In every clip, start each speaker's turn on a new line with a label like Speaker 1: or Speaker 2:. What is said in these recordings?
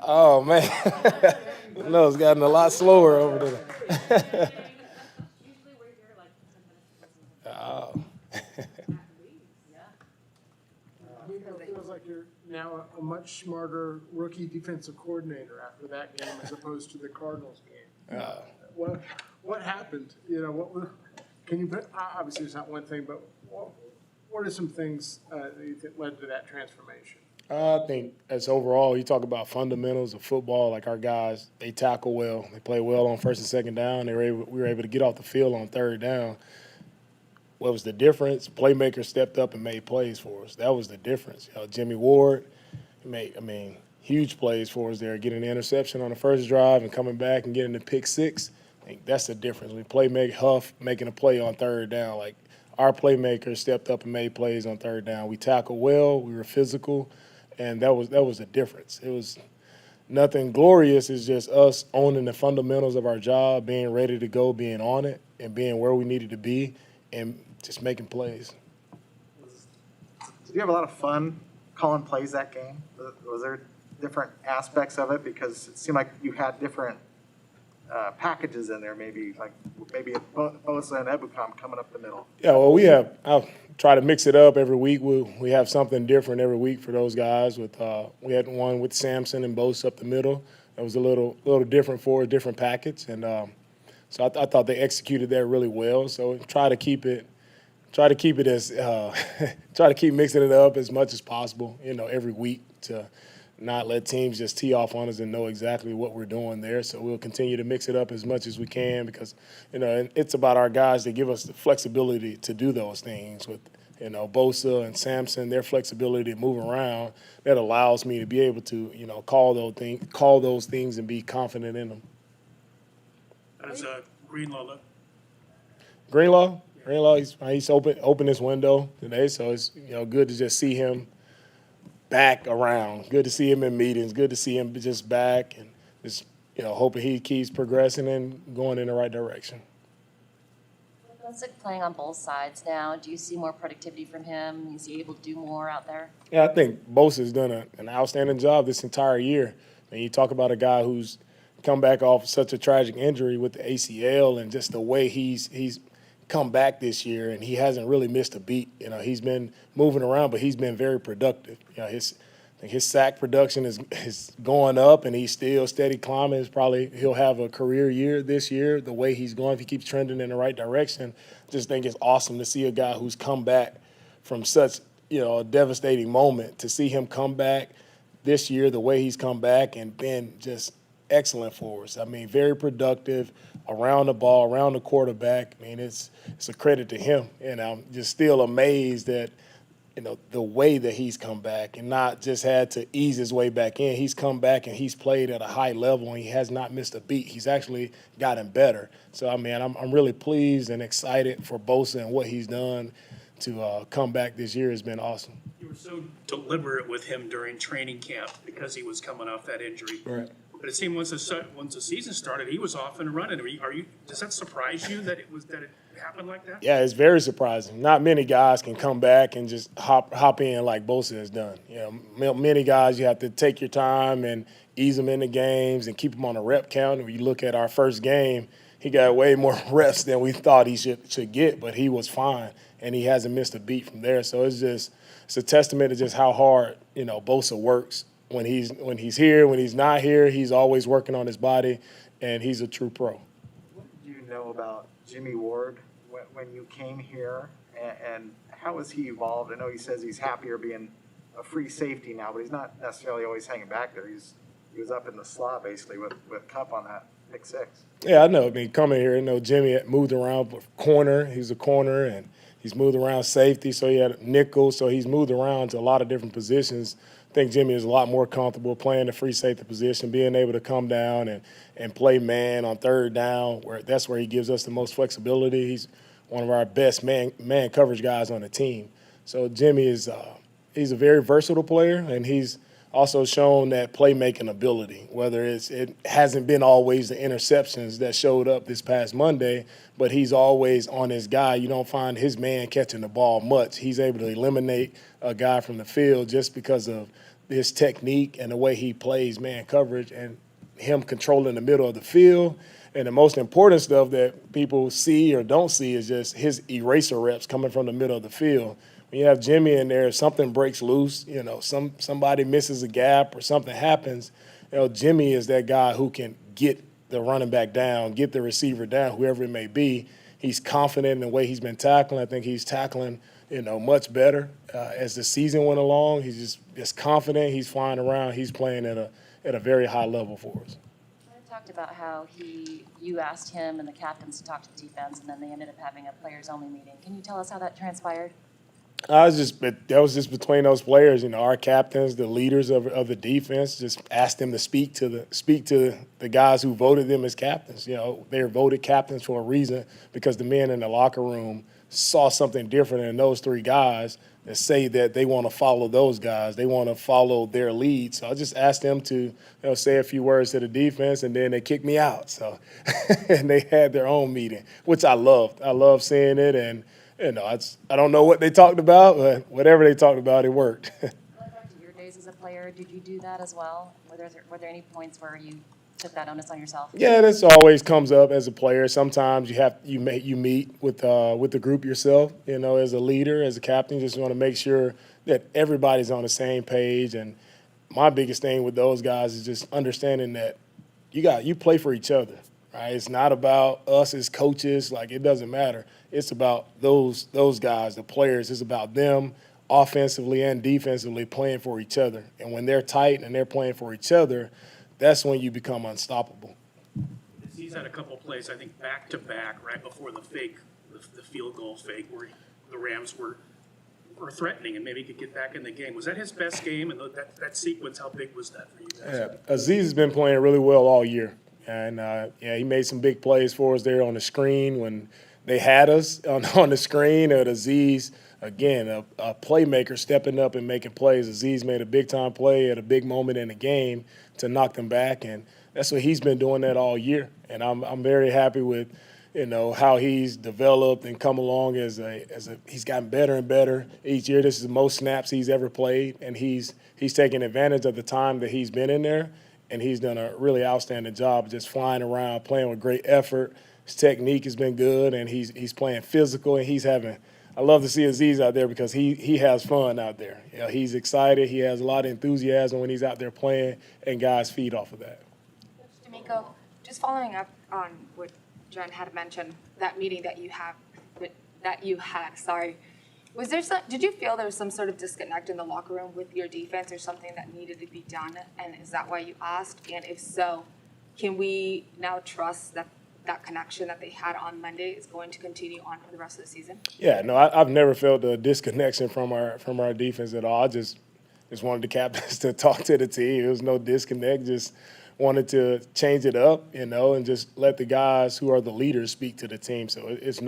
Speaker 1: Oh man, no, it's gotten a lot slower over there. Oh.
Speaker 2: It feels like you're now a much smarter rookie defensive coordinator after that game as opposed to the Cardinals game. What happened? Can you put, obviously it's not one thing, but what are some things that you think led to that transformation?
Speaker 1: I think as overall, you talk about fundamentals of football. Like our guys, they tackle well, they play well on first and second down. We were able to get off the field on third down. What was the difference? Playmakers stepped up and made plays for us. That was the difference. Jimmy Ward made, huge plays for us there, getting the interception on the first drive and coming back and getting the pick six. I think that's the difference. We playmaker Huff making a play on third down. Like our playmakers stepped up and made plays on third down. We tackled well. We were physical, and that was the difference. It was nothing glorious. It's just us owning the fundamentals of our job, being ready to go, being on it, and being where we needed to be, and just making plays.
Speaker 3: Did you have a lot of fun calling plays that game? Was there different aspects of it? Because it seemed like you had different packages in there, maybe Bosa and Ebukam coming up the middle.
Speaker 1: Yeah, well, I'll try to mix it up every week. We have something different every week for those guys. We had one with Samson and Bosa up the middle. That was a little different for a different package, and so I thought they executed that really well. So try to keep mixing it up as much as possible, every week to not let teams just tee off on us and know exactly what we're doing there. So we'll continue to mix it up as much as we can because, it's about our guys that give us the flexibility to do those things with, Bosa and Sampson, their flexibility to move around that allows me to be able to, call those things and be confident in them.
Speaker 4: As Greenlaw.
Speaker 1: Greenlaw, he's opened this window today, so it's good to just see him back around. Good to see him in meetings. Good to see him just back and just hoping he keeps progressing and going in the right direction.
Speaker 5: It's like playing on both sides now. Do you see more productivity from him? Is he able to do more out there?
Speaker 1: Yeah, I think Bosa's done an outstanding job this entire year. And you talk about a guy who's come back off such a tragic injury with the ACL and just the way he's come back this year, and he hasn't really missed a beat. He's been moving around, but he's been very productive. His sack production is going up, and he's still steady climbing. He'll have a career year this year. The way he's going, if he keeps trending in the right direction, just think it's awesome to see a guy who's come back from such a devastating moment. To see him come back this year, the way he's come back and been just excellent for us. Very productive around the ball, around the quarterback. It's a credit to him, and I'm just still amazed that the way that he's come back and not just had to ease his way back in. He's come back and he's played at a high level and he has not missed a beat. He's actually gotten better. So, I'm really pleased and excited for Bosa and what he's done to come back this year has been awesome.
Speaker 4: You were so deliberate with him during training camp because he was coming off that injury.
Speaker 1: Right.
Speaker 4: But it seemed once the season started, he was off and running. Does that surprise you that it happened like that?
Speaker 1: Yeah, it's very surprising. Not many guys can come back and just hop in like Bosa has done. Many guys you have to take your time and ease them into games and keep them on a rep count. When you look at our first game, he got way more reps than we thought he should get, but he was fine and he hasn't missed a beat from there. So it's a testament to just how hard Bosa works. When he's here, when he's not here, he's always working on his body, and he's a true pro.
Speaker 3: What did you know about Jimmy Ward when you came here, and how has he evolved? I know he says he's happier being a free safety now, but he's not necessarily always hanging back there. He was up in the slot basically with Cup on that pick six.
Speaker 1: Yeah, I know. Coming here, Jimmy had moved around corner. He's a corner, and he's moved around safety, so he had a nickel. So he's moved around to a lot of different positions. I think Jimmy is a lot more comfortable playing the free safety position, being able to come down and play man on third down. That's where he gives us the most flexibility. He's one of our best man coverage guys on the team. So Jimmy he's a very versatile player, and he's also shown that playmaking ability. Whether it hasn't been always the interceptions that showed up this past Monday, but he's always on his guy. You don't find his man catching the ball much. He's able to eliminate a guy from the field just because of his technique and the way he plays man coverage and him controlling the middle of the field. And the most important stuff that people see or don't see is just his eraser reps coming from the middle of the field. When you have Jimmy in there, if something breaks loose, somebody misses a gap or something happens, Jimmy is that guy who can get the running back down, get the receiver down, whoever it may be. He's confident in the way he's been tackling. I think he's tackling, much better as the season went along. He's just confident. He's flying around. He's playing at a very high level for us.
Speaker 5: Talked about how you asked him and the captains to talk to the defense, and then they ended up having a players-only meeting. Can you tell us how that transpired?
Speaker 1: That was just between those players. Our captains, the leaders of the defense, just asked them to speak to the guys who voted them as captains. They were voted captains for a reason because the men in the locker room saw something different in those three guys that say that they want to follow those guys. They want to follow their lead. So I just asked them to say a few words to the defense, and then they kicked me out. So and they had their own meeting, which I loved. I love seeing it, and I don't know what they talked about, but whatever they talked about, it worked.
Speaker 5: Going back to your days as a player, did you do that as well? Were there any points where you took that onus on yourself?
Speaker 1: Yeah, this always comes up as a player. Sometimes you meet with the group yourself. As a leader, as a captain, you just want to make sure that everybody's on the same page. And my biggest thing with those guys is just understanding that you play for each other, right? It's not about us as coaches. Like, it doesn't matter. It's about those guys, the players. It's about them offensively and defensively playing for each other. And when they're tight and they're playing for each other, that's when you become unstoppable.
Speaker 4: He's had a couple plays, I think, back-to-back, right before the field goal fake, where the Rams were threatening and maybe could get back in the game. Was that his best game? And that sequence, how big was that for you guys?
Speaker 1: Yeah, Azeez has been playing really well all year. And, he made some big plays for us there on the screen when they had us on the screen. And Azeez, again, a playmaker stepping up and making plays. Azeez made a big-time play at a big moment in the game to knock them back, and that's what he's been doing that all year. And I'm very happy with, how he's developed and come along as he's gotten better and better each year. This is the most snaps he's ever played, and he's taking advantage of the time that he's been in there, and he's done a really outstanding job just flying around, playing with great effort. His technique has been good, and he's playing physical, and I love to see Azeez out there because he has fun out there. He's excited. He has a lot of enthusiasm when he's out there playing, and guys feed off of that.
Speaker 6: DeMeco, just following up on what John had mentioned, that meeting that you had. Did you feel there was some sort of disconnect in the locker room with your defense or something that needed to be done? And is that why you asked? And if so, can we now trust that connection that they had on Monday is going to continue on for the rest of the season?
Speaker 1: Yeah, no, I've never felt a disconnection from our defense at all. I just wanted the captains to talk to the team. There was no disconnect. Just wanted to change it up, and just let the guys who are the leaders speak to the team. So it's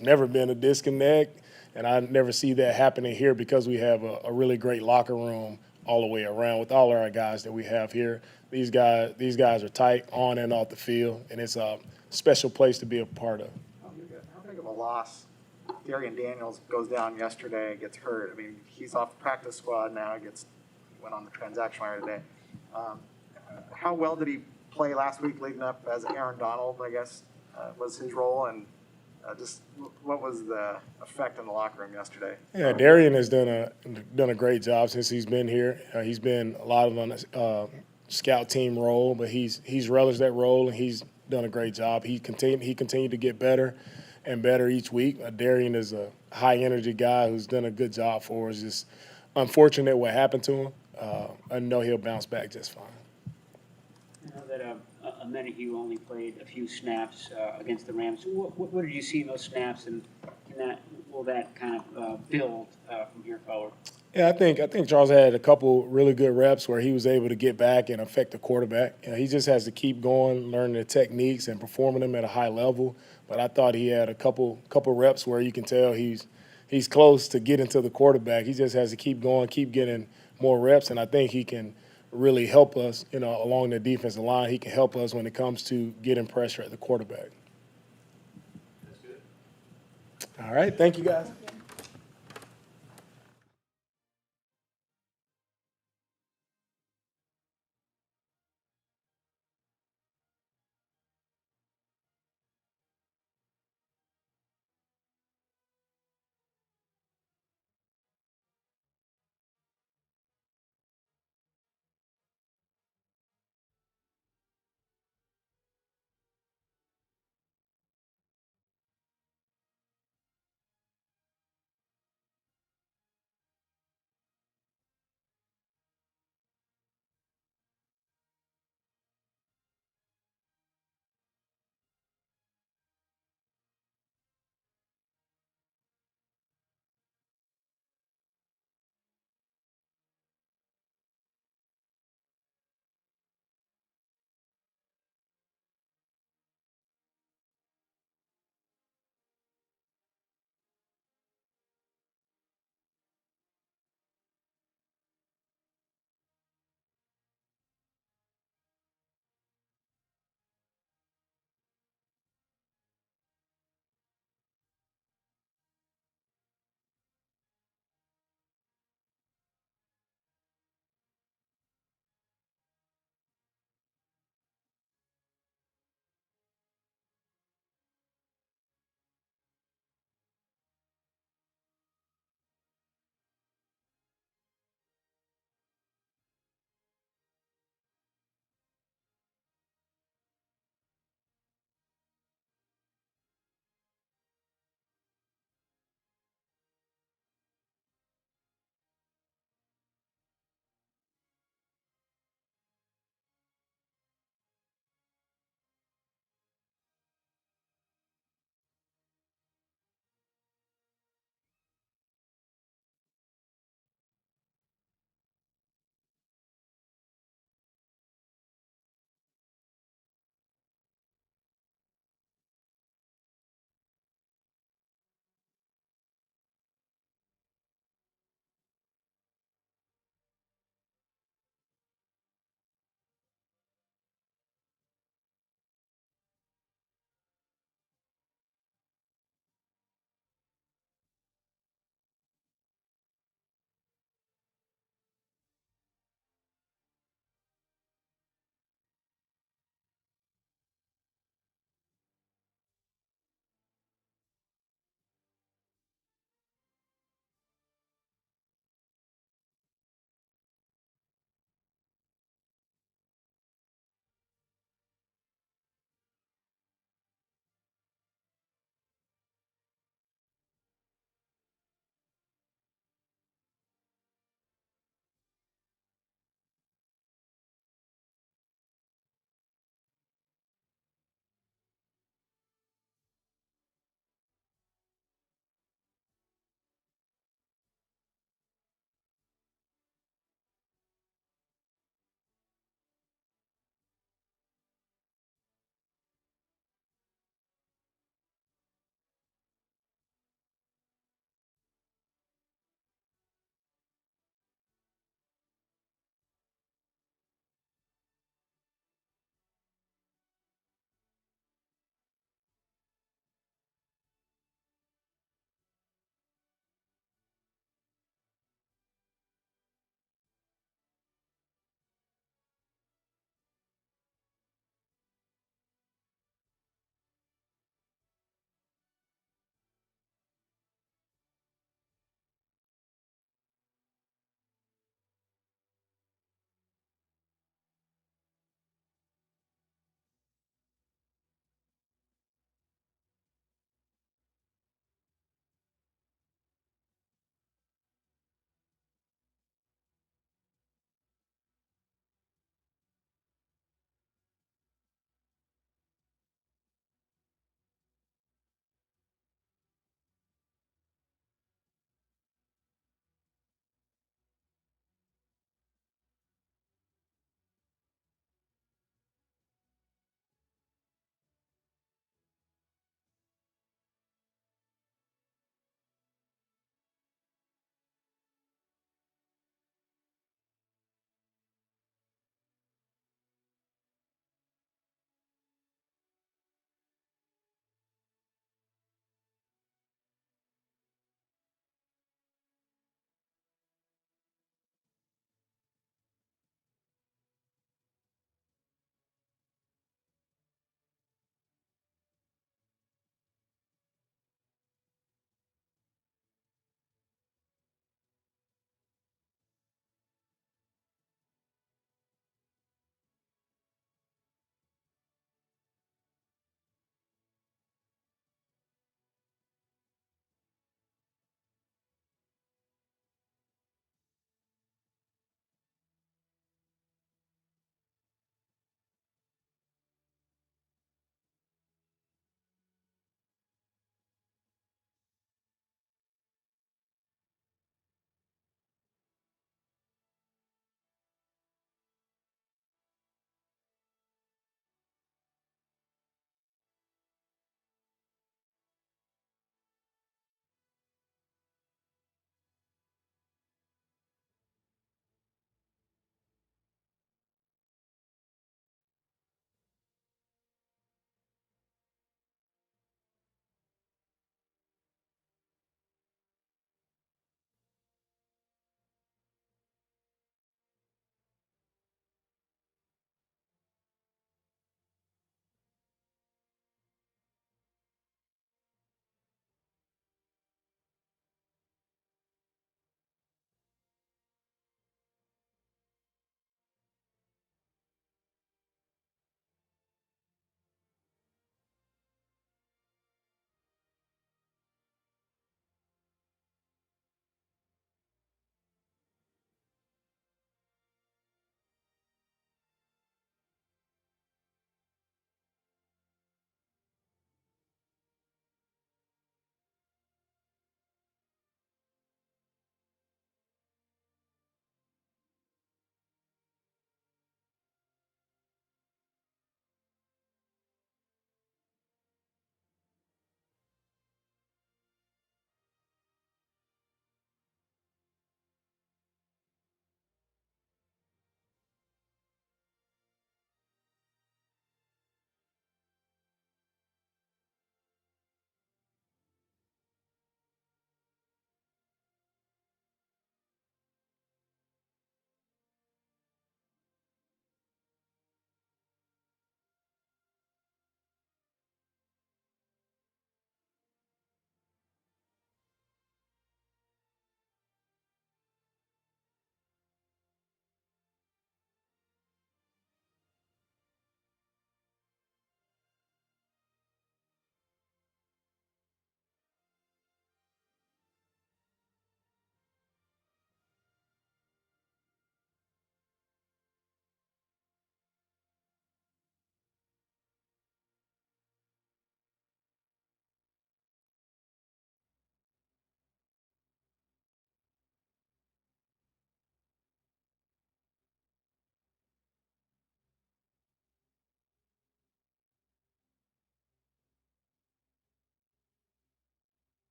Speaker 1: never been a disconnect, and I never see that happening here because we have a really great locker room all the way around with all of our guys that we have here. These guys are tight on and off the field, and it's a special place to be a part of.
Speaker 3: How big of a loss? Darian Daniels goes down yesterday, gets hurt. I mean, he's off the practice squad now. Went on the transaction wire today. How well did he play last week, leading up as Aaron Donald? I guess was his role, and just what was the effect in the locker room yesterday?
Speaker 1: Yeah, Darian has done a great job since he's been here. He's been a lot on the scout team role, but he's relished that role, and he's done a great job. He continued to get better and better each week. Darian is a high-energy guy who's done a good job for us. Just unfortunate what happened to him. I know he'll bounce back just fine.
Speaker 7: I know that a minute you only played a few snaps against the Rams. What did you see in those snaps, and will that kind of build from here forward?
Speaker 1: Yeah, I think Charles had a couple really good reps where he was able to get back and affect the quarterback. He just has to keep going, learning the techniques and performing them at a high level. But I thought he had a couple reps where you can tell he's close to getting to the quarterback. He just has to keep going, keep getting more reps, and I think he can really help us, along the defensive line. He can help us when it comes to getting pressure at the quarterback.
Speaker 4: That's good.
Speaker 1: All right, thank you guys.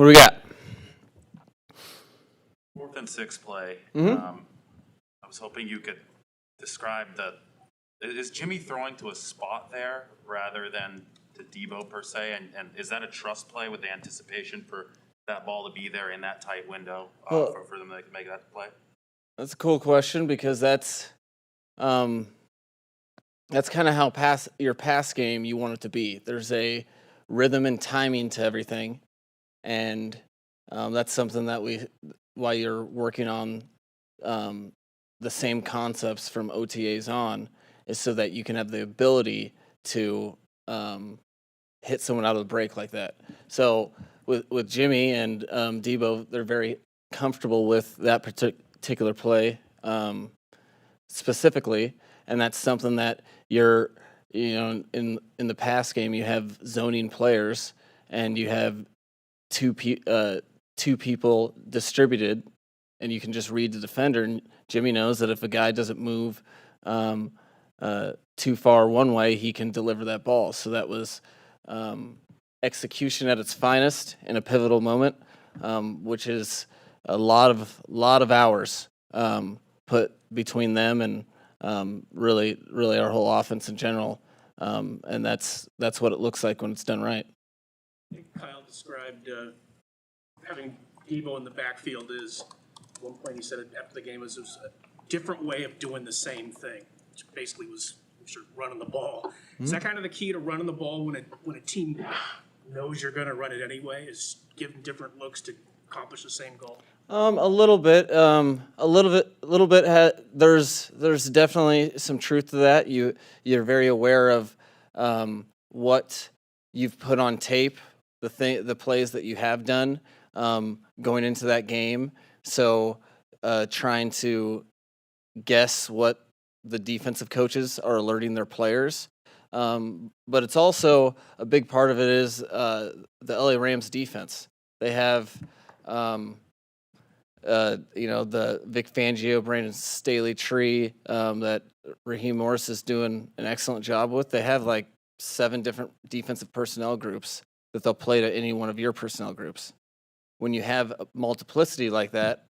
Speaker 8: What do we got?
Speaker 9: 4th and 6 play.
Speaker 8: Mm-hmm.
Speaker 9: I was hoping you could describe is Jimmy throwing to a spot there rather than to Debo per se? And is that a trust play with the anticipation for that ball to be there in that tight window for them to make that play?
Speaker 8: That's a cool question because that's kind of how your pass game you want it to be. There's a rhythm and timing to everything, and that's something that while you're working on the same concepts from OTAs on, is so that you can have the ability to hit someone out of the break like that. So with Jimmy and Debo, they're very comfortable with that particular play specifically, and that's something that you're, in the pass game, you have zoning players and you have two people distributed, and you can just read the defender. And Jimmy knows that if a guy doesn't move too far one way, he can deliver that ball. So that was execution at its finest in a pivotal moment, which is a lot of hours put between them and really our whole offense in general. And that's what it looks like when it's done right.
Speaker 4: I think Kyle described having Debo in the backfield is, at one point he said it after the game, was a different way of doing the same thing, which basically was running the ball. Mm-hmm. Is that kind of the key to running the ball when a team knows you're going to run it anyway, is giving different looks to accomplish the same goal?
Speaker 8: A little bit. There's definitely some truth to that. You're very aware of what you've put on tape, the plays that you have done going into that game. So trying to guess what the defensive coaches are alerting their players. But it's also a big part of it is the LA Rams defense. They have the Vic Fangio, Brandon Staley tree that Raheem Morris is doing an excellent job with. They have like 7 different defensive personnel groups that they'll play to any one of your personnel groups. When you have a multiplicity like that,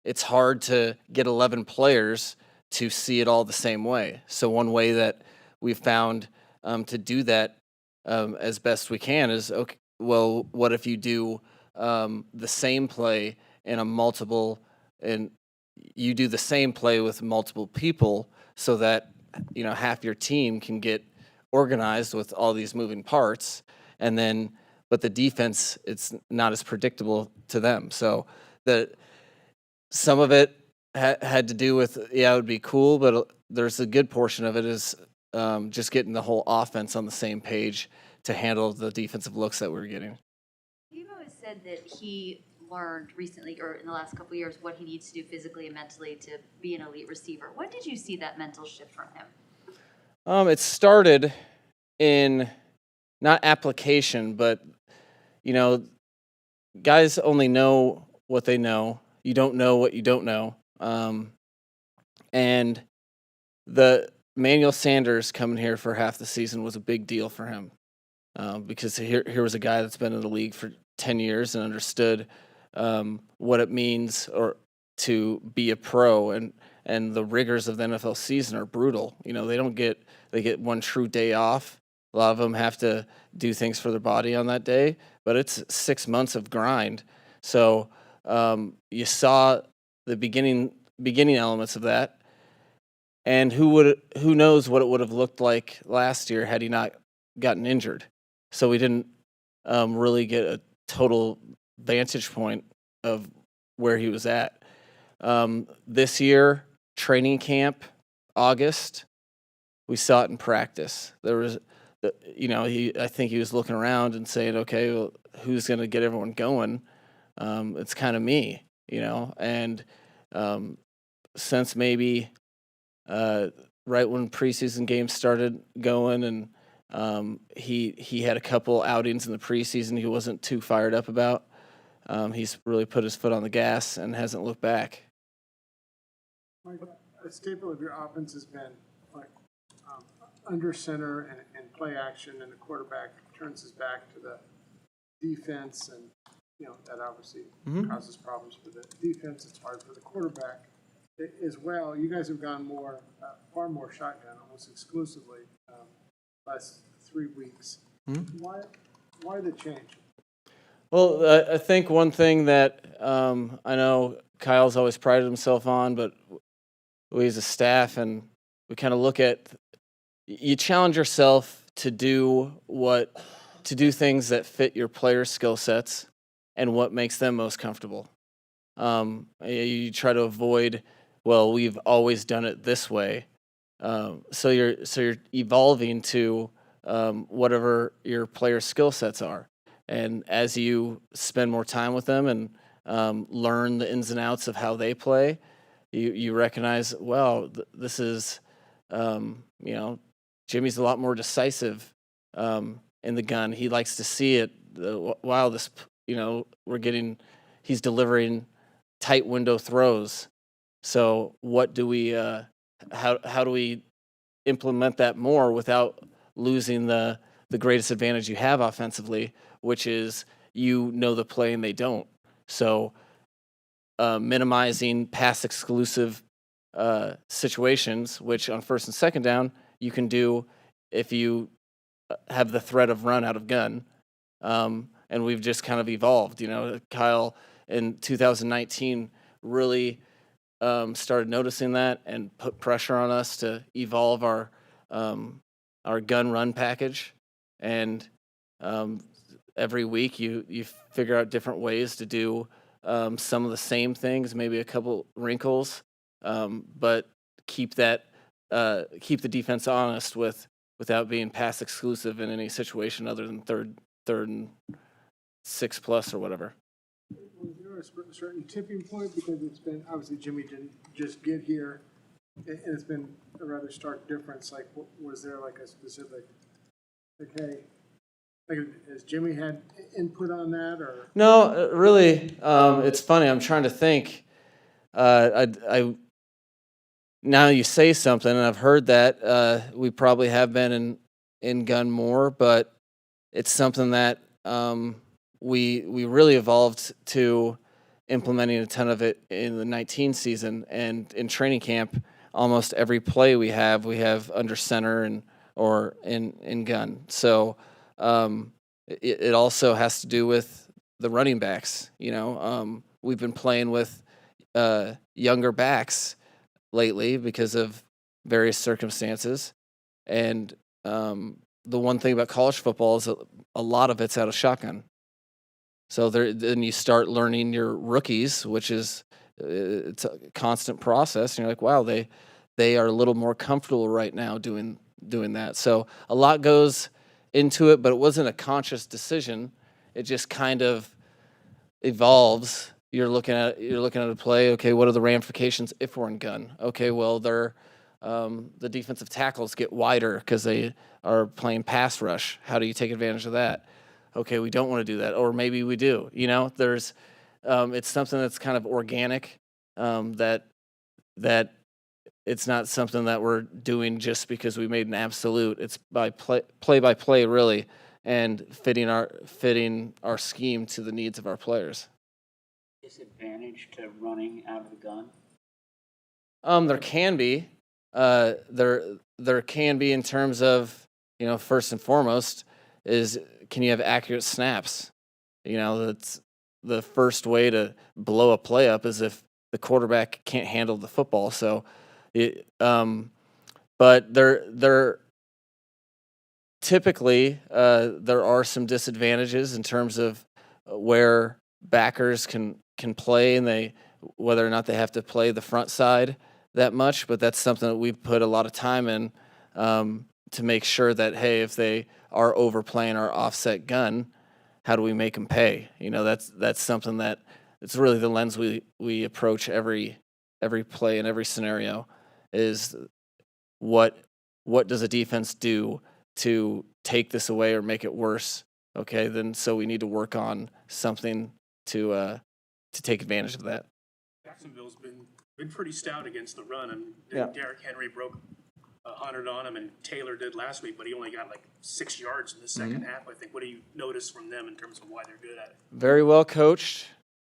Speaker 8: it's hard to get 11 players to see it all the same way. So one way that we've found to do that as best we can is, okay, well, what if you do the same play and you do the same play with multiple people so that, half your team can get organized with all these moving parts, but the defense, it's not as predictable to them. So some of it had to do with, it would be cool, but there's a good portion of it is just getting the whole offense on the same page to handle the defensive looks that we're getting.
Speaker 5: Debo has said that he learned recently, or in the last couple of years, what he needs to do physically and mentally to be an elite receiver. When did you see that mental shift from him?
Speaker 8: It started in not application, but guys only know what they know. You don't know what you don't know. And the Emmanuel Sanders coming here for half the season was a big deal for him because here was a guy that's been in the league for 10 years and understood what it means to be a pro, and the rigors of the NFL season are brutal. They get one true day off. A lot of them have to do things for their body on that day, but it's 6 months of grind. So you saw the beginning elements of that, and who knows what it would have looked like last year had he not gotten injured. So we didn't really get a total vantage point of where he was at. This year, training camp, August, we saw it in practice. There was, I think he was looking around and saying, okay, well, who's going to get everyone going? It's kind of me, and since maybe right when preseason games started going and he had a couple outings in the preseason he wasn't too fired up about, he's really put his foot on the gas and hasn't looked back.
Speaker 2: Mike, a staple of your offense has been under center and play action, and the quarterback turns his back to the defense and that obviously
Speaker 8: Mhm.
Speaker 2: causes problems for the defense. It's hard for the quarterback as well. You guys have gone far more shotgun, almost exclusively, last 3 weeks.
Speaker 8: Mhm.
Speaker 2: Why the change?
Speaker 8: Well, I think one thing that I know Kyle's always prided himself on, but we as a staff and we kind of look at, you challenge yourself to do things that fit your players' skill sets and what makes them most comfortable. You try to avoid, well, we've always done it this way. So you're evolving to whatever your players' skill sets are, and as you spend more time with them and learn the ins and outs of how they play, you recognize, well, this is Jimmy's a lot more decisive in the gun. He likes to see it. Wow, he's delivering tight window throws. So what do we? How do we implement that more without losing the greatest advantage you have offensively, which is the play and they don't. So minimizing pass exclusive situations, which on first and second down you can do if you have the threat of run out of gun. And we've just kind of evolved. Kyle in 2019 really started noticing that and put pressure on us to evolve our gun run package. And every week you figure out different ways to do some of the same things, maybe a couple wrinkles, but keep the defense honest without being pass exclusive in any situation other than third and 6+ or whatever.
Speaker 2: Was there a certain tipping point? Because it's been, obviously Jimmy didn't just get here, and it's been a rather stark difference. Like, was there like a specific, has Jimmy had input on that, or?
Speaker 8: No, really, it's funny. I'm trying to think. I now you say something, and I've heard that we probably have been in gun more, but it's something that we really evolved to implementing a ton of it in the 19 season, and in training camp, almost every play we have under center or in gun. So it also has to do with the running backs. We've been playing with younger backs lately because of various circumstances, and the one thing about college football is a lot of it's out of shotgun. So then you start learning your rookies, which is it's a constant process. And you're like, wow, they are a little more comfortable right now doing that. So a lot goes into it, but it wasn't a conscious decision. It just kind of evolves. You're looking at a play. Okay, what are the ramifications if we're in gun? Okay, well, the defensive tackles get wider because they are playing pass rush. How do you take advantage of that? Okay, we don't want to do that, or maybe we do. There's it's something that's kind of organic. That it's not something that we're doing just because we made an absolute. It's by play by play, really, and fitting our scheme to the needs of our players.
Speaker 7: Disadvantage to running out of the gun?
Speaker 8: There can be. There can be in terms of, first and foremost is, can you have accurate snaps? That's the first way to blow a play up, is if the quarterback can't handle the football. So, but there typically there are some disadvantages in terms of where backers can play, and whether or not they have to play the front side that much. But that's something that we've put a lot of time in to make sure that, hey, if they are overplaying our offset gun, how do we make them pay? That's something that it's really the lens we approach every play in every scenario, is what does a defense do to take this away or make it worse? Okay, then so we need to work on something to take advantage of that.
Speaker 4: Jacksonville's been pretty stout against the run, and
Speaker 8: Yeah.
Speaker 4: Derrick Henry broke 100 on him, and Taylor did last week, but he only got like 6 yards in the second half, I think. What do you notice from them in terms of why they're good at it?
Speaker 8: Very well coached.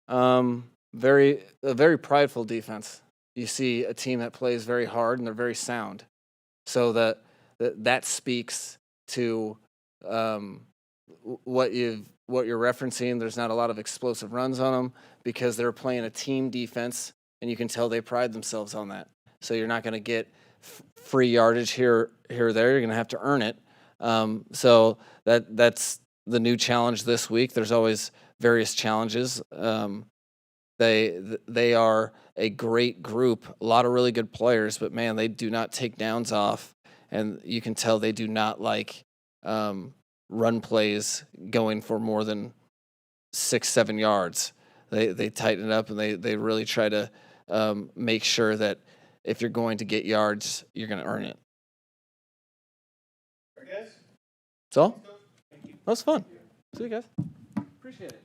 Speaker 8: A very prideful defense. You see a team that plays very hard and they're very sound. So that speaks to what you're referencing. There's not a lot of explosive runs on them because they're playing a team defense, and you can tell they pride themselves on that. So you're not going to get free yardage here or there. You're going to have to earn it. So that's the new challenge this week. There's always various challenges. They are a great group, a lot of really good players, but man, they do not take downs off, and you can tell they do not like run plays going for more than 6-7 yards. They tighten it up, and they really try to make sure that if you're going to get yards, you're going to earn it. That's all? That was fun. See you guys. Appreciate it.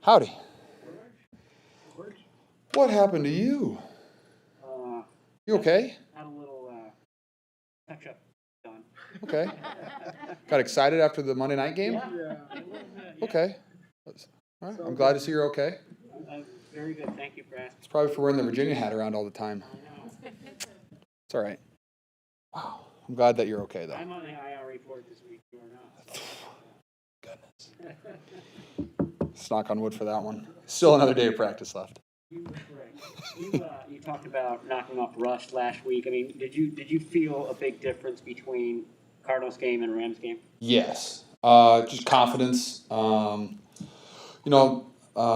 Speaker 10: Howdy. What happened to you? You okay?
Speaker 7: Had a little touch-up done.
Speaker 10: Okay. Got excited after the Monday night game?
Speaker 2: Yeah.
Speaker 7: A little bit, yeah.
Speaker 10: Okay. All right. I'm glad to see you're okay.
Speaker 7: Very good, thank you for asking.
Speaker 10: It's probably for wearing the Virginia hat around all the time.
Speaker 7: I know.
Speaker 10: It's all right. Wow. I'm glad that you're okay, though.
Speaker 7: I'm on the IR report this week, you are not.
Speaker 10: Goodness. Let's knock on wood for that one. Still another day of practice left.
Speaker 7: You were correct. You talked about knocking off rust last week. I mean, did you feel a big difference between Cardinals game and Rams game?
Speaker 10: Yes. Just confidence.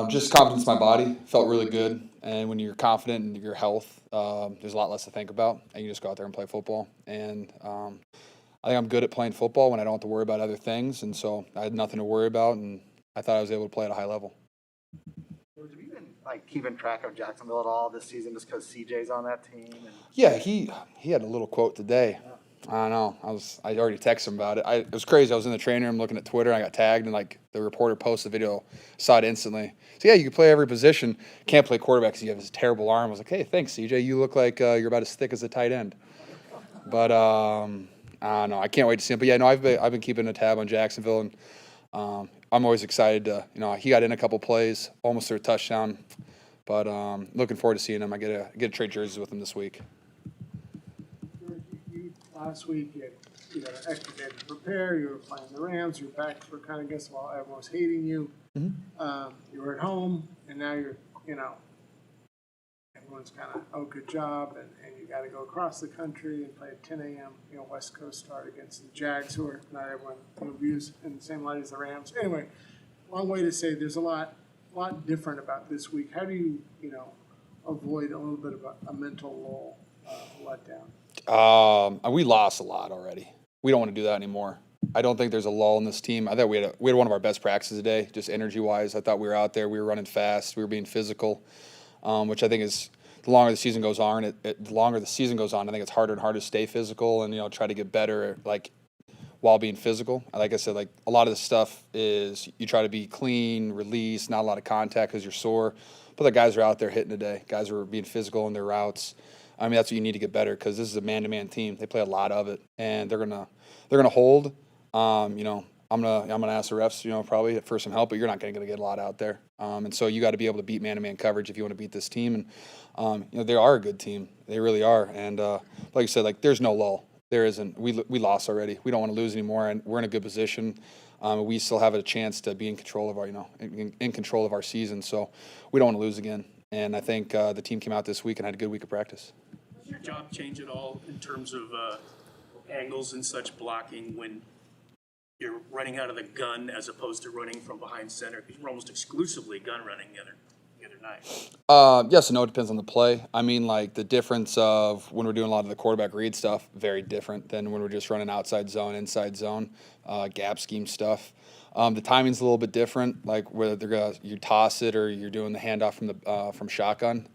Speaker 10: Just confidence in my body. Felt really good. And when you're confident in your health, there's a lot less to think about. And you just go out there and play football. And I think I'm good at playing football when I don't have to worry about other things. And so I had nothing to worry about. And I thought I was able to play at a high level.
Speaker 3: Have you been keeping track of Jacksonville at all this season just because CJ's on that team?
Speaker 10: Yeah, he had a little quote today. I don't know. I already texted him about it. It was crazy. I was in the training room looking at Twitter. And I got tagged, and the reporter posted the video. Saw it instantly. So yeah, you can play every position. Can't play quarterback because you have this terrible arm. I was like, hey, thanks, CJ. You look like you're about as thick as a tight end. But I don't know. I can't wait to see him. But yeah, no, I've been keeping a tab on Jacksonville, and I'm always excited to. He got in a couple plays, almost threw a touchdown. But looking forward to seeing him. I get a trade jerseys with him this week.
Speaker 2: Last week, you had an extra day to prepare. You were playing the Rams. Your backs were kind of against the wall. Everyone was hating you.
Speaker 10: Mm-hmm.
Speaker 2: You were at home, and now you're, everyone's kind of, oh, good job, and you got to go across the country and play at 10 a.m. West Coast start against the Jags, who are not everyone views in the same light as the Rams. Anyway, long way to say there's a lot different about this week. How do you, avoid a little bit of a mental lull, letdown?
Speaker 10: We lost a lot already. We don't want to do that anymore. I don't think there's a lull in this team. I thought we had one of our best practices today, just energy-wise. I thought we were out there. We were running fast. We were being physical, which I think is the longer the season goes on. I think it's harder and harder to stay physical and try to get better while being physical. Like I said, a lot of the stuff is you try to be clean, release, not a lot of contact because you're sore. But the guys are out there hitting today. Guys are being physical in their routes. I mean, that's what you need to get better because this is a man-to-man team. They play a lot of it, and they're gonna hold. I'm gonna ask the refs, probably for some help, but you're not gonna get a lot out there. And so you got to be able to beat man-to-man coverage if you want to beat this team. And they are a good team. They really are. And like you said, there's no lull. There isn't. We lost already. We don't want to lose anymore, and we're in a good position. We still have a chance to be in control of our, in control of our season. So we don't want to lose again. And I think the team came out this week and had a good week of practice.
Speaker 4: Does your job change at all in terms of angles and such blocking when you're running out of the gun as opposed to running from behind center? Because you're almost exclusively gun running the other night.
Speaker 10: Yes and no, it depends on the play. I mean, the difference of when we're doing a lot of the quarterback read stuff, very different than when we're just running outside zone, inside zone, gap scheme stuff. The timing's a little bit different, whether you toss it or you're doing the handoff from shotgun,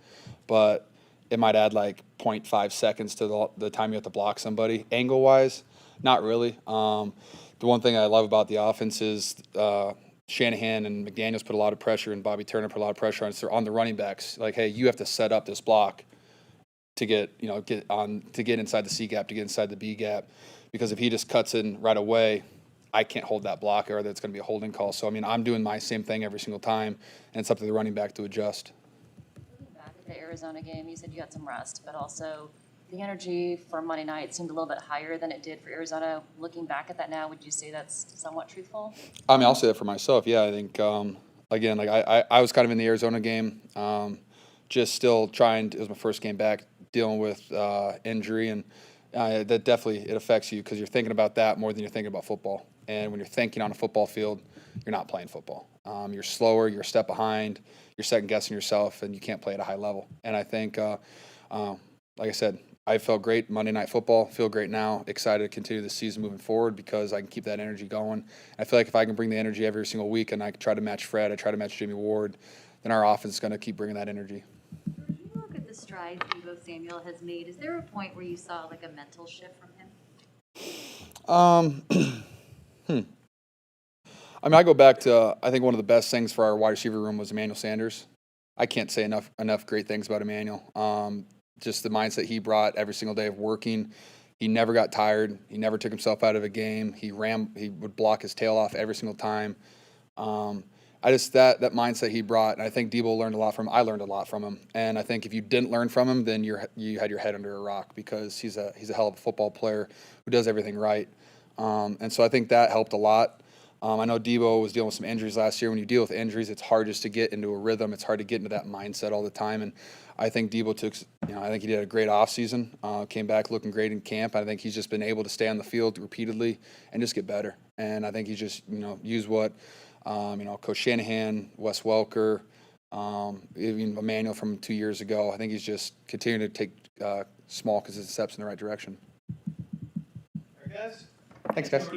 Speaker 10: but it might add 0.5 seconds to the time you have to block somebody. Angle-wise, not really. The one thing I love about the offense is Shanahan and McDaniel's put a lot of pressure, and Bobby Turner put a lot of pressure on the running backs. Hey, you have to set up this block to get inside the C gap, to get inside the B gap, because if he just cuts in right away, I can't hold that block, or that's going to be a holding call. So, I'm doing my same thing every single time, and it's up to the running back to adjust.
Speaker 5: Back at the Arizona game, you said you had some rest, but also the energy for Monday night seemed a little bit higher than it did for Arizona. Looking back at that now, would you say that's somewhat truthful?
Speaker 10: I'll say that for myself. Yeah, I think, again, I was kind of in the Arizona game, just still it was my first game back, dealing with injury, and that definitely, it affects you because you're thinking about that more than you're thinking about football. And when you're thinking on a football field, you're not playing football. You're slower, you're a step behind, you're second-guessing yourself, and you can't play at a high level. And I think, like I said, I felt great Monday Night Football, feel great now, excited to continue the season moving forward because I can keep that energy going. I feel like if I can bring the energy every single week and I try to match Fred, I try to match Jimmy Ward, then our offense is going to keep bringing that energy.
Speaker 5: When you look at the strides Deebo Samuel has made, is there a point where you saw a mental shift from him?
Speaker 10: I mean, I go back to, I think one of the best things for our wide receiver room was Emmanuel Sanders. I can't say enough great things about Emmanuel. Just the mindset he brought every single day of working. He never got tired. He never took himself out of a game. He would block his tail off every single time. I just that mindset he brought, and I think Debo learned a lot from him. I learned a lot from him, and I think if you didn't learn from him, then you had your head under a rock, because he's a hell of a football player who does everything right. And so I think that helped a lot. I know Debo was dealing with some injuries last year. When you deal with injuries, it's hard just to get into a rhythm. It's hard to get into that mindset all the time. And I think Debo I think he did a great offseason, came back looking great in camp. I think he's just been able to stay on the field repeatedly and just get better. And I think he's just, used what, Coach Shanahan, Wes Welker, even Emmanuel from 2 years ago. I think he's just continuing to take small, consistent steps in the right direction. Thanks, guys.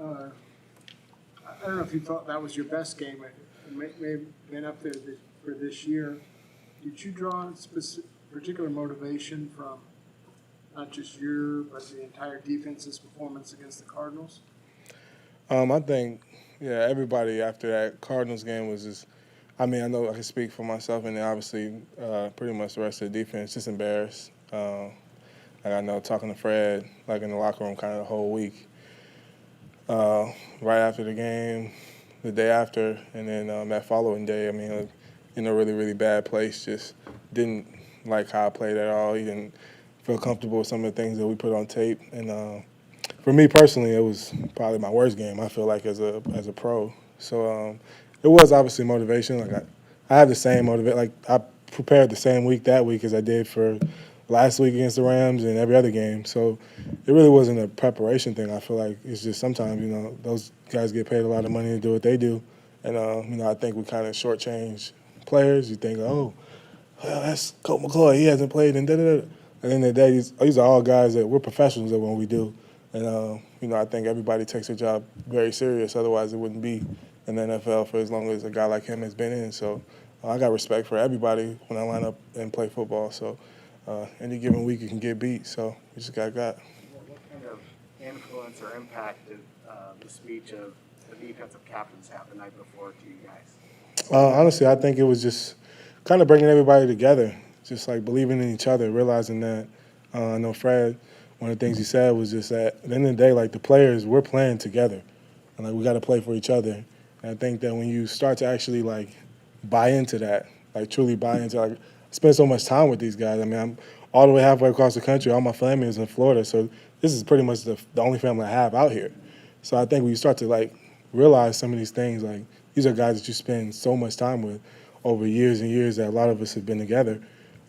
Speaker 2: I don't know if you thought that was your best game. It may have been up there for this year. Did you draw particular motivation from not just but the entire defense's performance against the Cardinals?
Speaker 1: I think, yeah, everybody after that Cardinals game was just, I mean, I know I can speak for myself, and then obviously pretty much the rest of the defense, just embarrassed. Like I know talking to Fred, like in the locker room kind of the whole week, right after the game, the day after, and then that following day, I mean, like, in a really, really bad place, just didn't like how I played at all. He didn't feel comfortable with some of the things that we put on tape. And for me personally, it was probably my worst game, I feel like, as a pro. So it was obviously motivation. Like I had the same motivation. Like I prepared the same week that week as I did for last week against the Rams and every other game. So it really wasn't a preparation thing. I feel like it's just sometimes, those guys get paid a lot of money to do what they do. And, I think we kind of shortchange players. You think, oh, well, that's Colt McCoy. He hasn't played in da-da-da. At the end of the day, these are all guys that we're professionals at what we do. And, I think everybody takes their job very serious. Otherwise, it wouldn't be in the NFL for as long as a guy like him has been in. So I got respect for everybody when I line up and play football. So any given week you can get beat. So we just got.
Speaker 3: What kind of influence or impact did the speech of the defensive captains have the night before to you guys?
Speaker 1: Honestly, I think it was just kind of bringing everybody together, just like believing in each other, realizing that I know Fred, one of the things he said was just that at the end of the day, like the players, we're playing together. And like we got to play for each other. And I think that when you start to actually like buy into that, like truly buy into, like spend so much time with these guys. I mean, I'm all the way halfway across the country. All my family is in Florida, so this is pretty much the only family I have out here. So I think when you start to like realize some of these things, like these are guys that you spend so much time with over years and years that a lot of us have been together.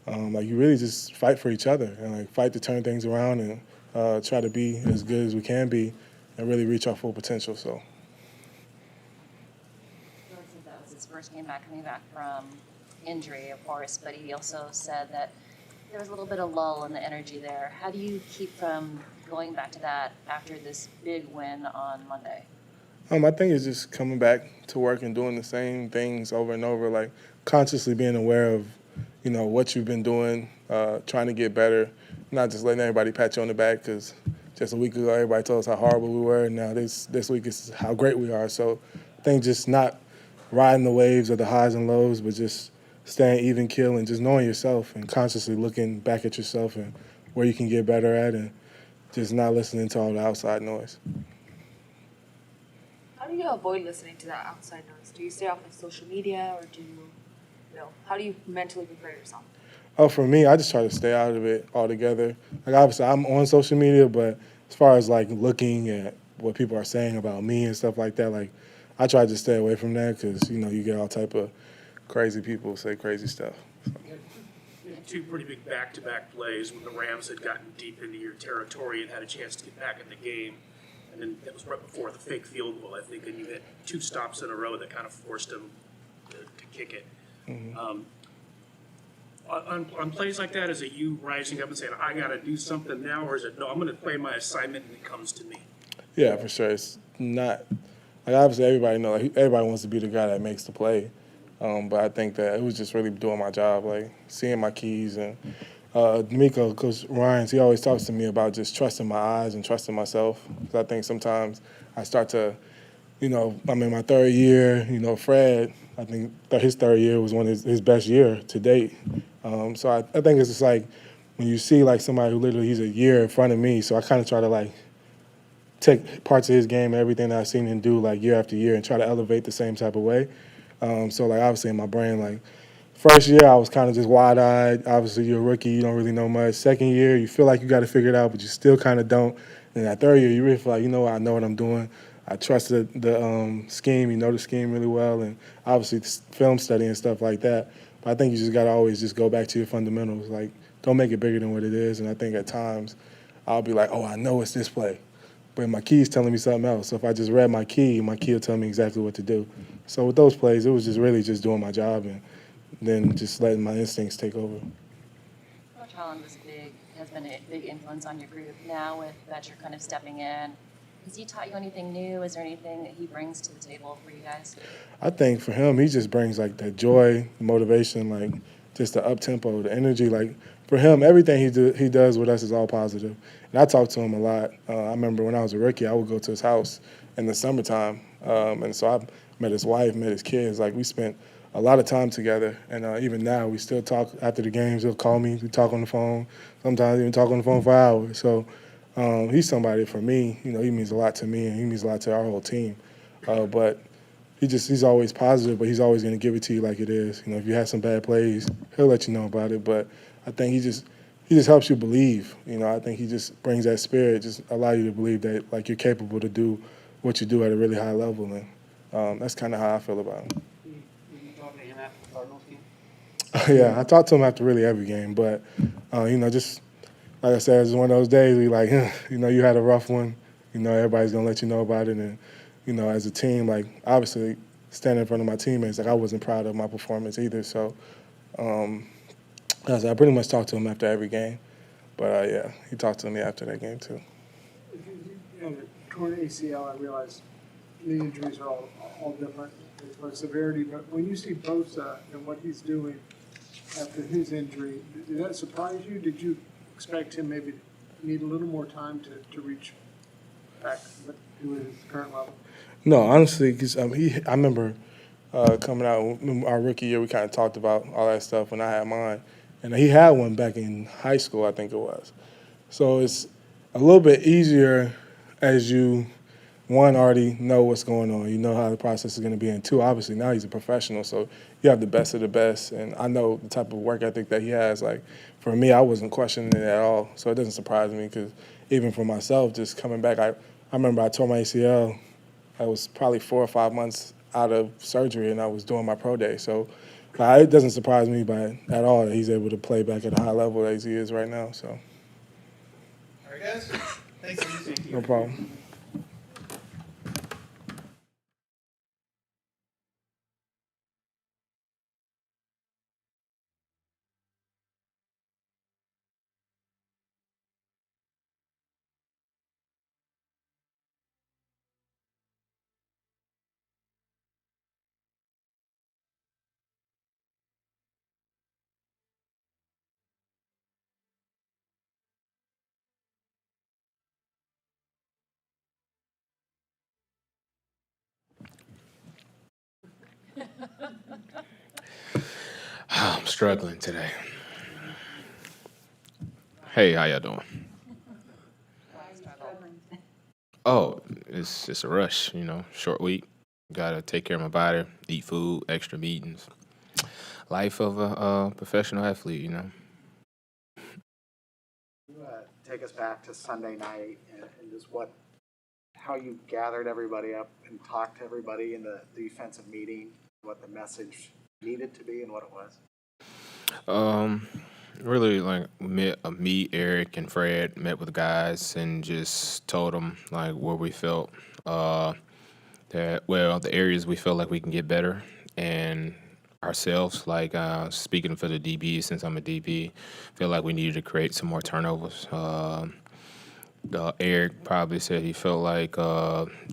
Speaker 1: Like you really just fight for each other and like fight to turn things around and try to be as good as we can be and really reach our full potential. So.
Speaker 11: That was his first game back, coming back from injury, of course, but he also said that there was a little bit of lull in the energy there. How do you keep from going back to that after this big win on Monday?
Speaker 1: I think it's just coming back to work and doing the same things over and over, like consciously being aware of, what you've been doing, trying to get better, not just letting everybody pat you on the back because just a week ago everybody told us how horrible we were, and now this week is how great we are. So I think just not riding the waves of the highs and lows, but just staying even keel and just knowing yourself and consciously looking back at yourself and where you can get better at and just not listening to all the outside noise.
Speaker 6: How do you avoid listening to that outside noise? Do you stay off of social media, or how do you mentally prepare yourself?
Speaker 1: Oh, for me, I just try to stay out of it altogether. Like obviously I'm on social media, but as far as like looking at what people are saying about me and stuff like that, like I try to stay away from that because, you get all type of crazy people say crazy stuff. So.
Speaker 4: Two pretty big back-to-back plays when the Rams had gotten deep into your territory and had a chance to get back in the game. And then that was right before the fake field goal, I think, and you had two stops in a row that kind of forced him to kick it. Mm-hmm. On plays like that, is it you rising up and saying, I got to do something now, or is it, no, I'm going to play my assignment and it comes to me?
Speaker 1: Yeah, for sure. It's not – like obviously everybody knows, like, everybody wants to be the guy that makes the play. But I think that it was just really doing my job, like seeing my keys. And DeMeco, Coach Ryans, he always talks to me about just trusting my eyes and trusting myself. Because I think sometimes I start to, I'm in my third year. Fred, I think his third year was one of his best year to date. So I think it's just like when you see like somebody who literally he's a year in front of me. So I kind of try to like take parts of his game and everything that I've seen him do like year after year and try to elevate the same type of way. So like obviously in my brain, like first year I was kind of just wide-eyed. Obviously you're a rookie, you don't really know much. Second year you feel like you got to figure it out, but you still kind of don't. And that third year you really feel like, I know what I'm doing. I trust the scheme. The scheme really well, and obviously film study and stuff like that. But I think you just got to always just go back to your fundamentals. Like don't make it bigger than what it is. And I think at times I'll be like, oh, I know it's this play. But my key's telling me something else. So if I just read my key will tell me exactly what to do. So with those plays, it was just really just doing my job and then just letting my instincts take over.
Speaker 11: Coach Holland has been a big influence on your group now with that you're kind of stepping in. Has he taught you anything new? Is there anything that he brings to the table for you guys?
Speaker 1: I think for him, he just brings like the joy, the motivation, like just the up tempo, the energy. Like for him, everything he does with us is all positive. And I talk to him a lot. I remember when I was a rookie, I would go to his house in the summertime, and so I met his wife, met his kids. Like we spent a lot of time together, and even now we still talk after the games. He'll call me, we talk on the phone. Sometimes even talk on the phone for hours. So he's somebody for me. You know, he means a lot to me, and he means a lot to our whole team. But he's always positive, but he's always going to give it to you like it is. You know, if you have some bad plays, he'll let you know about it. But I think he just helps you believe. You know, I think he just brings that spirit, just allow you to believe that like you're capable to do what you do at a really high level, and that's kind of how I feel about him.
Speaker 7: Did you talk to him after the Cardinals game?
Speaker 1: Yeah, I talk to him after really every game, but you know, just like I said, it's one of those days we like, you know, you had a rough one. You know, everybody's gonna let you know about it, and you know, as a team, like obviously standing in front of my teammates, like I wasn't proud of my performance either. So, I pretty much talked to him after every game, but yeah, he talked to me after that game too.
Speaker 2: You had a torn ACL, I realize knee injuries are all different as far as severity, but when you see Bosa and what he's doing after his injury, did that surprise you? Did you expect him maybe to need a little more time to reach back to his current level?
Speaker 1: No, honestly, because I remember coming out our rookie year, we kind of talked about all that stuff when I had mine, and he had one back in high school, I think it was. So it's a little bit easier as you, one, already know what's going on. You know how the process is going to be, and two, obviously now he's a professional, so you have the best of the best, and I know the type of work ethic that he has. Like for me, I wasn't questioning it at all, so it doesn't surprise me because even for myself, just coming back, I remember I tore my ACL. I was probably 4 or 5 months out of surgery, and I was doing my pro day. So it doesn't surprise me at all that he's able to play back at a high level as he is right now. So.
Speaker 12: All right, guys. Thanks for listening.
Speaker 1: No problem.
Speaker 12: I'm struggling today. Hey, how y'all doing? Oh, it's just a rush, you know, short week. Gotta take care of my body, eat food, extra meetings. Life of a professional athlete, you know.
Speaker 3: Take us back to Sunday night and just how you gathered everybody up and talked to everybody in the defensive meeting, what the message needed to be and what it was.
Speaker 12: Really, like me, Eric, and Fred met with the guys and just told them like where we felt the areas we feel like we can get better and ourselves. Like speaking for the DB, since I'm a DB, feel like we needed to create some more turnovers. Eric probably said he felt like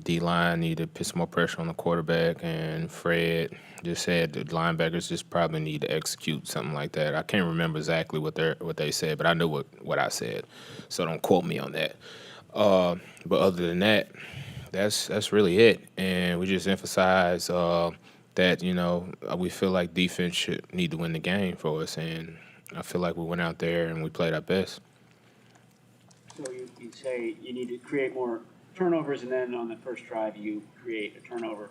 Speaker 12: D-line needed to put some more pressure on the quarterback, and Fred just said the linebackers just probably need to execute something like that. I can't remember exactly what they said, but I know what I said, so don't quote me on that. But other than that, that's really it, and we just emphasize that we feel like defense should need to win the game for us, and I feel like we went out there and we played our best.
Speaker 7: So you say you need to create more turnovers, and then on the first drive you create a turnover,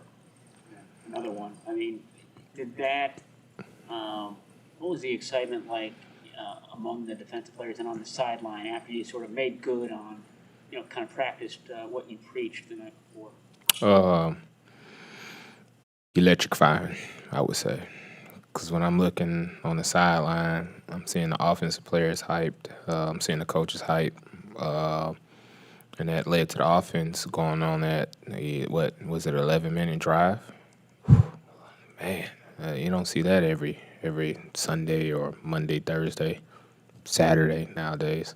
Speaker 7: another one. I mean, did that? What was the excitement like among the defensive players and on the sideline after you sort of made good on, kind of practiced what you preached the night before?
Speaker 12: Electrifying, I would say. Because when I'm looking on the sideline, I'm seeing the offensive players hyped. I'm seeing the coaches hyped. And that led to the offense going on that, 11-minute drive? Man, you don't see that every Sunday or Monday, Thursday, Saturday nowadays.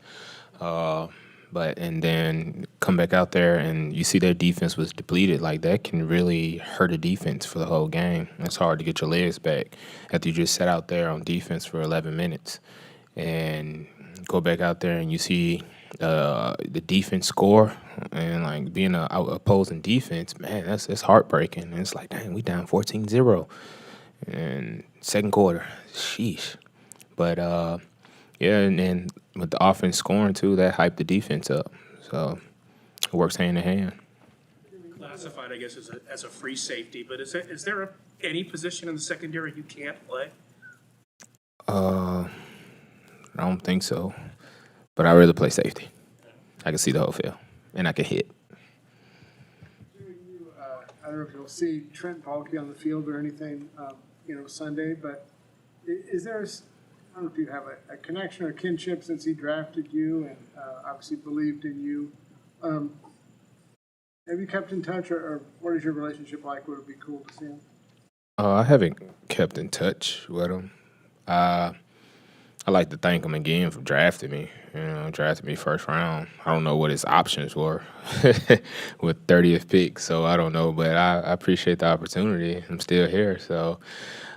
Speaker 12: And then come back out there and you see their defense was depleted, like that can really hurt a defense for the whole game. It's hard to get your legs back after you just sat out there on defense for 11 minutes and go back out there and you see the defense score and like being a opposing defense, man, that's heartbreaking. And it's like, dang, we down 14-0 and second quarter, sheesh. But yeah, and with the offense scoring too, that hyped the defense up. So it works hand in hand.
Speaker 4: Classified, I guess, as a free safety, but is there any position in the secondary you can't play?
Speaker 12: I don't think so. But I rather play safety. I can see the whole field, and I can hit.
Speaker 2: I don't know if you'll see Trent Baalke on the field or anything, Sunday, but is there, I don't know if you have a connection or kinship since he drafted you and obviously believed in you. Have you kept in touch, or what is your relationship like? Would it be cool to see him?
Speaker 12: I haven't kept in touch with him. I like to thank him again for drafting me. Drafted me first round. I don't know what his options were with 30th pick, so I don't know. But I appreciate the opportunity. I'm still here, so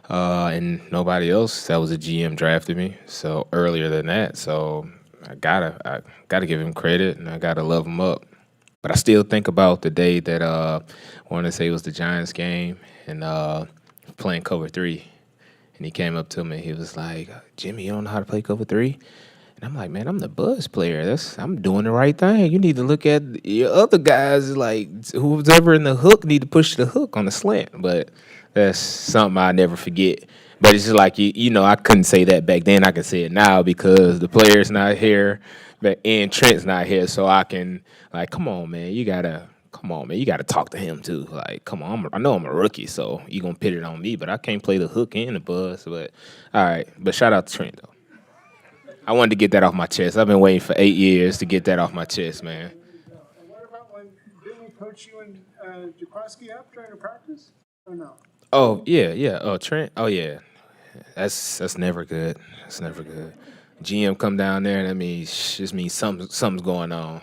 Speaker 12: and nobody else that was a GM drafted me. So earlier than that, so I gotta give him credit and I gotta love him up. But I still think about the day that I want to say it was the Giants game and playing cover 3. And he came up to me. He was like, "Jimmy, you don't know how to play cover 3?" And I'm like, "Man, I'm the buzz player. I'm doing the right thing. You need to look at your other guys, like who's ever in the hook, need to push the hook on the slant." But that's something I never forget. But it's just like, I couldn't say that back then. I can say it now because the player's not here, and Trent's not here. So I can, like, come on, man, you got to talk to him too. Like, come on, I know I'm a rookie, so you're going to put it on me, but I can't play the hook and the buzz. But, all right, but shout out to Trent, though. I wanted to get that off my chest. I've been waiting for 8 years to get that off my chest, man.
Speaker 2: And what about when Jimmy coached you and Jaquaski up during a practice, or no?
Speaker 12: Oh, yeah. Oh, Trent? Oh, yeah. That's never good. That's never good. GM come down there, and that means something's going on.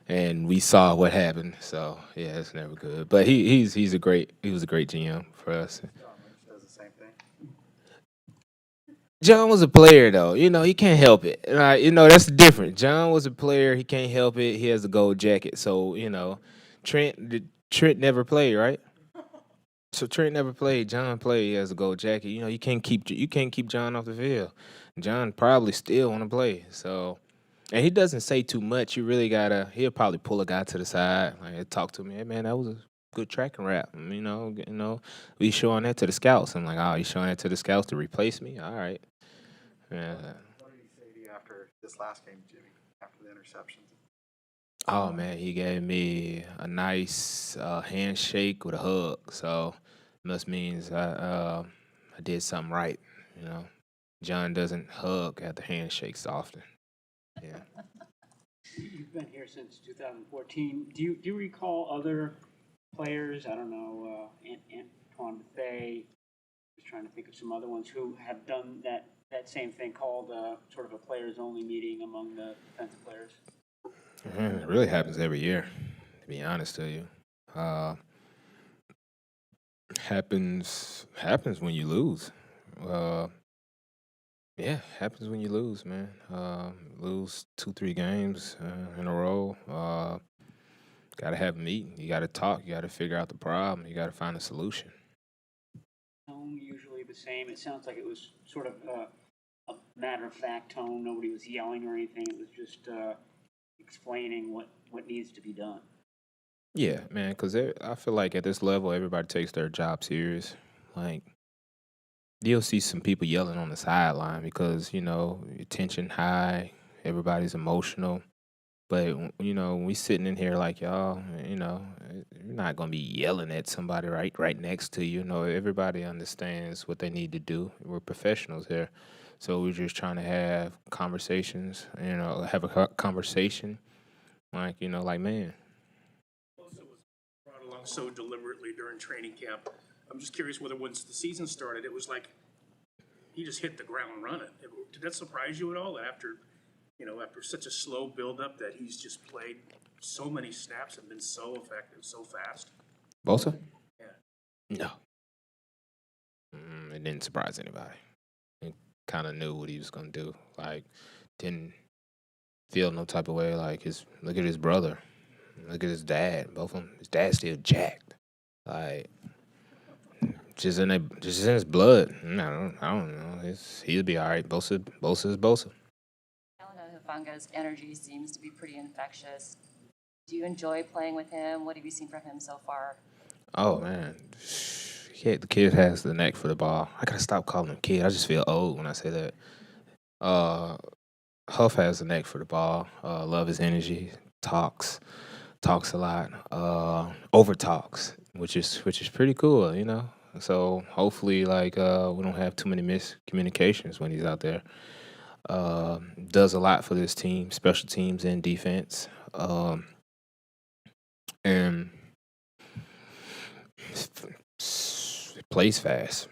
Speaker 12: And we saw what happened, so yeah, it's never good. But he was a great GM for us.
Speaker 3: Does the same thing.
Speaker 12: John was a player though, he can't help it. That's the difference. John was a player, he can't help it. He has a gold jacket, so Trent never played, right? So Trent never played. John played. He has a gold jacket. You can't keep John off the field. John probably still want to play, so. And he doesn't say too much. You really he'll probably pull a guy to the side, like talk to me. Hey man, that was a good track and wrap. We showing that to the scouts. I'm like, oh, you showing that to the scouts to replace me? All right. Yeah.
Speaker 3: What did he say to you after this last game, Jimmy? After the interceptions?
Speaker 12: Oh man, he gave me a nice handshake with a hug. So must means I did something right. John doesn't hug after handshakes often. Yeah.
Speaker 7: You've been here since 2014. Do you recall other players? I don't know, Antoine Bethea. Just trying to think of some other ones who have done that same thing, called sort of a players-only meeting among the defensive players.
Speaker 12: It really happens every year, to be honest to you. Happens when you lose. Yeah, happens when you lose, man. Lose 2-3 games in a row. Got to have a meeting. You got to talk. You got to figure out the problem. You got to find a solution.
Speaker 7: Tone usually the same. It sounds like it was sort of a matter-of-fact tone. Nobody was yelling or anything. It was just explaining what needs to be done.
Speaker 12: Yeah, man, because I feel like at this level, everybody takes their job serious. Like, you'll see some people yelling on the sideline because, tension high, everybody's emotional. But, when we sitting in here like y'all, you're not going to be yelling at somebody right next to you. Everybody understands what they need to do. We're professionals here. So we're just trying to have conversations, have a conversation like man.
Speaker 4: Also was brought along so deliberately during training camp. I'm just curious whether once the season started, it was like he just hit the ground running. Did that surprise you at all? That after after such a slow buildup that he's just played so many snaps and been so effective so fast?
Speaker 12: Bosa?
Speaker 4: Yeah.
Speaker 12: No. It didn't surprise anybody. He kind of knew what he was gonna do. Like, didn't feel no type of way. Like look at his brother, look at his dad. Both of them, his dad's still jacked. Like, just in his blood. I don't know. He'll be all right. Bosa is Bosa.
Speaker 11: Talanoa Hufanga's energy seems to be pretty infectious. Do you enjoy playing with him? What have you seen from him so far?
Speaker 12: Oh man, the kid has the neck for the ball. I gotta stop calling him kid. I just feel old when I say that. Huff has the neck for the ball. Love his energy. Talks a lot. Over talks, which is pretty cool. So hopefully, like, we don't have too many miscommunications when he's out there. Does a lot for this team, special teams and defense. And plays fast.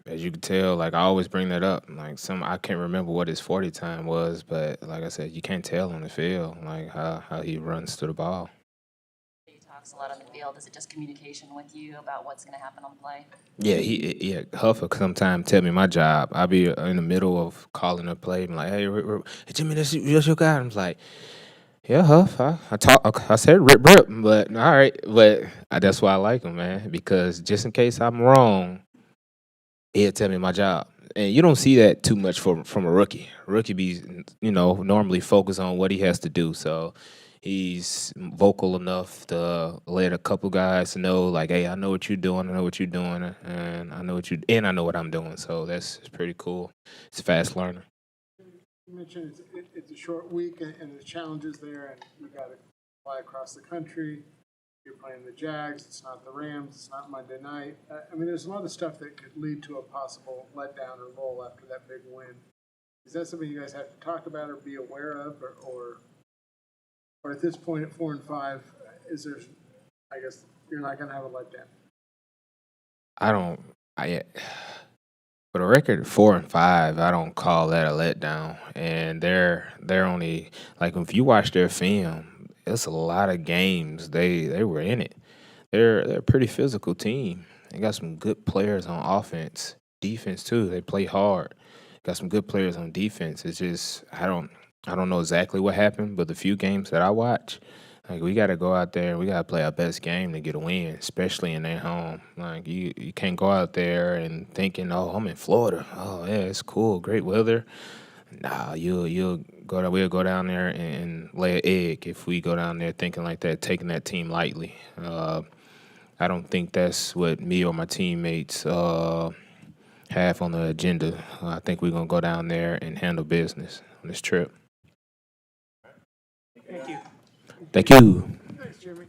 Speaker 12: As you can tell, like I always bring that up. Like I can't remember what his 40 time was, but like I said, you can't tell on the field like how he runs to the ball.
Speaker 11: He talks a lot on the field. Is it just communication with you about what's going to happen on the play?
Speaker 12: Yeah, Huffer sometimes tell me my job. I'll be in the middle of calling a play. I'm like, hey, Jimmy, that's your guy. I'm like, yeah, Huff. I said rip, but all right. But that's why I like him, man, because just in case I'm wrong, he'll tell me my job. And you don't see that too much from a rookie. Rookie be, normally focused on what he has to do. So he's vocal enough to let a couple guys know, like, hey, I know what you're doing, and I know what I'm doing. So it's pretty cool. It's a fast learner.
Speaker 2: You mentioned it's a short week and the challenges there, and you got to fly across the country. You're playing the Jags. It's not the Rams. It's not Monday night. I mean, there's a lot of stuff that could lead to a possible letdown or lull after that big win. Is that something you guys have to talk about or be aware of, or at this point at 4-5, is there? I guess you're not going to have a letdown.
Speaker 12: For the record, 4-5, I don't call that a letdown. And they're only like if you watch their film, it's a lot of games they were in it. They're a pretty physical team. They got some good players on offense, defense too. They play hard. Got some good players on defense. It's just I don't know exactly what happened, but the few games that I watch, like we got to go out there and we got to play our best game to get a win, especially in their home. Like you can't go out there and thinking, oh, I'm in Florida. Oh yeah, it's cool, great weather. Nah, we'll go down there and lay an egg if we go down there thinking like that, taking that team lightly. I don't think that's what me or my teammates have on the agenda. I think we're gonna go down there and handle business on this trip.
Speaker 4: Thank you.
Speaker 12: Thank you.
Speaker 2: Thanks, Jimmy.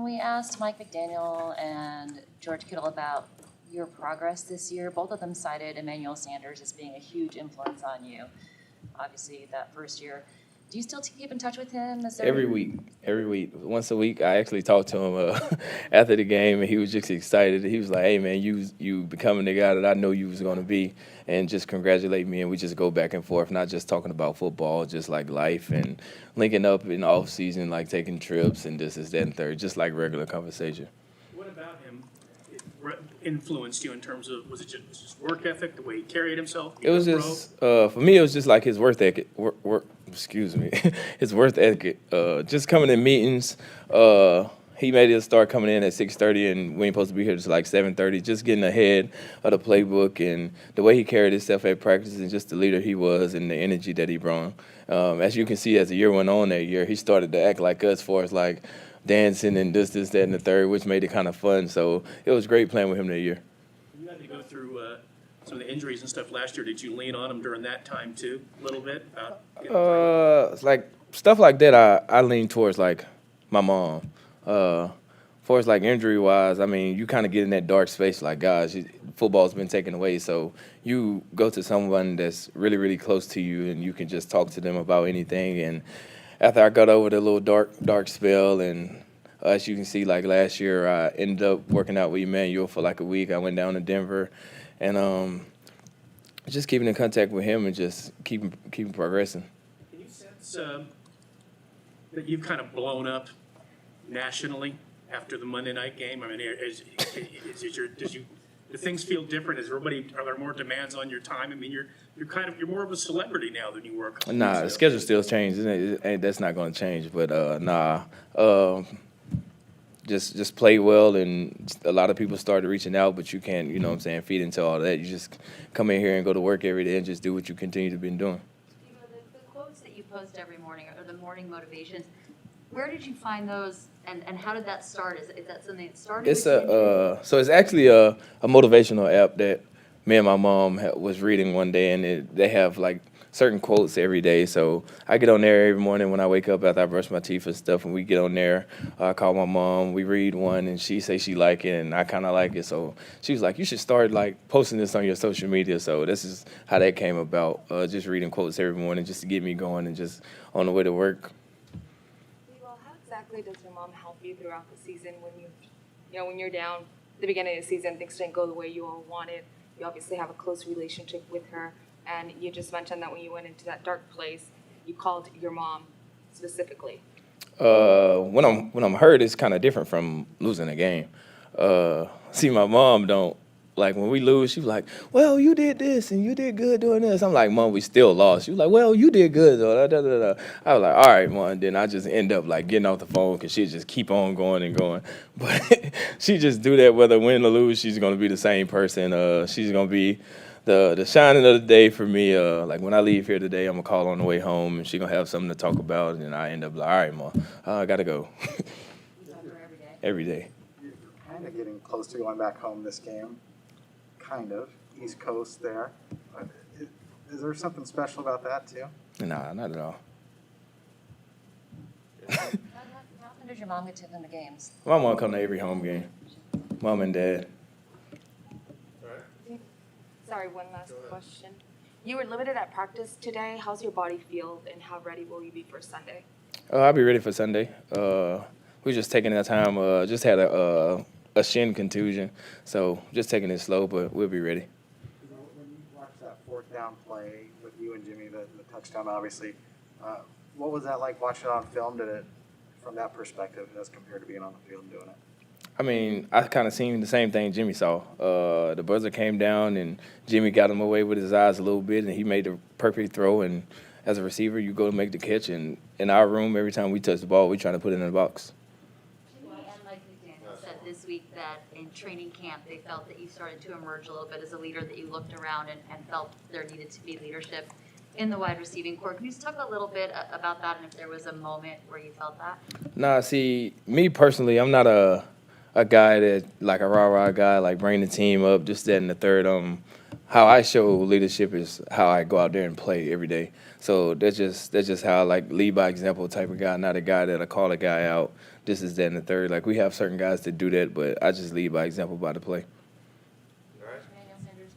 Speaker 11: we asked Mike McDaniel and George Kittle about your progress this year, both of them cited Emmanuel Sanders as being a huge influence on you. Obviously, that first year. Do you still keep in touch with him? Is there
Speaker 13: Every week, once a week. I actually talked to him after the game, and he was just excited. He was like, "Hey, man, you becoming the guy that I know you was going to be," and just congratulate me. And we just go back and forth, not just talking about football, just like life and linking up in the off season, like taking trips and this, that, and third, just like regular conversation.
Speaker 4: What about him influenced you in terms of, was it just work ethic, the way he carried himself?
Speaker 13: It was just for me. It was just like his work ethic. His work ethic. Just coming in meetings. He made us start coming in at 6:30, and we ain't supposed to be here till like 7:30. Just getting ahead of the playbook, and the way he carried himself at practice, and just the leader he was, and the energy that he brought. As you can see, as the year went on that year, he started to act like us, for us like dancing and this, that, and the third, which made it kind of fun. So it was great playing with him that year.
Speaker 4: You had to go through some of the injuries and stuff last year. Did you lean on him during that time too, a little bit?
Speaker 13: It's like stuff like that. I lean towards like my mom. For as like injury wise, I mean, you kind of get in that dark space. Like, guys, football's been taken away, so you go to someone that's really, really close to you, and you can just talk to them about anything. And after I got over the little dark spell, and as you can see, like last year, I ended up working out with Emmanuel for like a week. I went down to Denver, and just keeping in contact with him and just keeping progressing.
Speaker 4: Can you sense that you've kind of blown up nationally after the Monday night game? I mean, do things feel different? Are there more demands on your time? I mean, you're more of a celebrity now than you were a couple
Speaker 13: Nah,
Speaker 4: weeks
Speaker 13: the
Speaker 4: ago.
Speaker 13: schedule still changes. That's not going to change. But just play well, and a lot of people started reaching out, but you can't, you know what I'm saying, feed into all that. You just come in here and go to work every day and just do what you continue to be doing.
Speaker 5: The quotes that you post every morning, or the morning motivations, where did you find those, and how did that start? Is that something that started
Speaker 13: It's
Speaker 5: with you?
Speaker 13: so it's actually a motivational app that me and my mom was reading one day, and they have like certain quotes every day. So I get on there every morning when I wake up after I brush my teeth and stuff, and we get on there. I call my mom, we read one, and she say she like it, and I kind of like it. So she was like, you should start like posting this on your social media. So this is how that came about, just reading quotes every morning just to get me going and just on the way to work.
Speaker 6: Well, how exactly does your mom help you throughout the season when you're down at the beginning of the season, things didn't go the way you all wanted? You obviously have a close relationship with her, and you just mentioned that when you went into that dark place, you called your mom specifically.
Speaker 13: When I'm hurt, it's kind of different from losing a game. See, my mom don't. Like, when we lose, she's like, well, you did this, and you did good doing this. I'm like, Mom, we still lost. She was like, well, you did good, though. I was like, all right, Mom. And then I just end up, like, getting off the phone because she'd just keep on going and going. But she just do that whether win or lose. She's going to be the same person. She's going to be the shining of the day for me. Like, when I leave here today, I'm going to call on the way home, and she's going to have something to talk about. And I end up like, all right, Mom, I got to go. Every day.
Speaker 3: You're kind of getting close to going back home this game. Kind of. East Coast there. Is there something special about that, too?
Speaker 13: Nah, not at all.
Speaker 11: How often does your mom get to the games?
Speaker 13: My mom come to every home game. Mom and Dad.
Speaker 6: Sorry, one last question. You were limited at practice today. How's your body feel, and how ready will you be for Sunday?
Speaker 13: I'll be ready for Sunday. We just taking our time. Just had a shin contusion, so just taking it slow, but we'll be ready.
Speaker 3: When you watched that fourth down play with you and Jimmy, the touchdown, obviously, what was that like watching it on film? Did it, from that perspective, as compared to being on the field and doing it?
Speaker 13: I mean, I kind of seen the same thing Jimmy saw. The buzzer came down, and Jimmy got him away with his eyes a little bit, and he made the perfect throw. And as a receiver, you go to make the catch. And in our room, every time we touch the ball, we trying to put it in the box.
Speaker 5: Jimmy and Mike McDaniel said this week that in training camp they felt that you started to emerge a little bit as a leader, that you looked around and felt there needed to be leadership in the wide receiving corps. Can you just talk a little bit about that, and if there was a moment where you felt that?
Speaker 13: Nah, see, me personally, I'm not a guy that, like a rah-rah guy, like bring the team up, just that and the third. how I show leadership is how I go out there and play every day. So that's just how I like lead by example type of guy, not a guy that'll call a guy out. This is that and the third. Like we have certain guys that do that, but I just lead by example by the play.
Speaker 11: Daniel Sanders,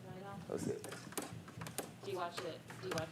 Speaker 13: That's it.
Speaker 11: do you watch it? Do you watch